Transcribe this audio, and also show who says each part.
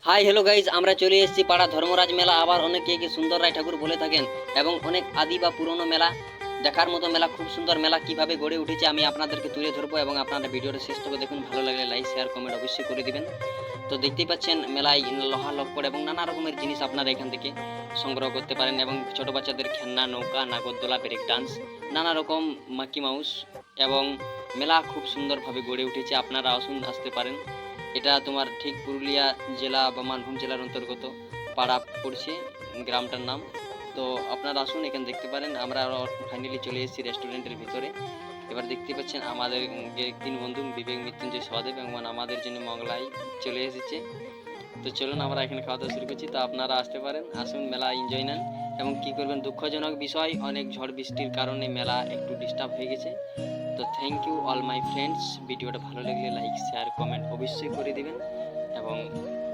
Speaker 1: Hi hello guys, আমরা চলে এসেছি পাড়া ধর্মরাজ মেলা। আবার অনেকে একে সুন্দর রায় ঠাকুর বলে থাকেন এবং অনেক আদি বা পুরনো মেলা, দেখার মতো মেলা, খুব সুন্দর মেলা কিভাবে গড়ে উঠেছে আমি আপনাদেরকে তুলে ধরবো এবং আপনারা ভিডিওটা শেষ থেকে দেখুন। ভালো লাগলে লাইক শেয়ার কমেন্ট অবশ্যই করে দিবেন। তো দেখতেই পাচ্ছেন মেলায় লোহা লক্কড় এবং নানা রকমের জিনিস আপনারা এখান থেকে সংগ্রহ করতে পারেন এবং ছোট বাচ্চাদের খেলনা, নৌকা, নাগরদোলা, ব্রেক ডান্স, নানা রকম মাকি মাউস এবং মেলা খুব সুন্দরভাবে গড়ে উঠেছে। আপনারা আসতে পারেন। এটা তোমার ঠিক পুরুলিয়া জেলা বা মানভূম জেলার অন্তর্গত পাড়া পড়ছে গ্রামটার নাম। তো আপনারা আসুন, এখানে দেখতে পারেন। আমরা ফাইনালি চলে এসেছি রেস্টুরেন্টের ভিতরে। এবার দেখতে পাচ্ছেন আমাদের যে তিন বন্ধু বিবেক, মৃত্যুঞ্জয়, সহদেব এবং আমাদের জন্য মংলাই চলে এসেছে। তো চলুন আমরা এখানে খাওয়া দাওয়া শুরু করছি। তো আপনারা আসতে পারেন, আসুন, মেলা এনজয় নেন। এবং কি করবেন, দুঃখজনক বিষয়, অনেক ঝড় বৃষ্টির কারণে মেলা একটু ডিস্টার্ব হয়ে গেছে। তো thank you all my friends. ভিডিওটা ভালো লাগলে লাইক শেয়ার কমেন্ট অবশ্যই করে দিবেন এবং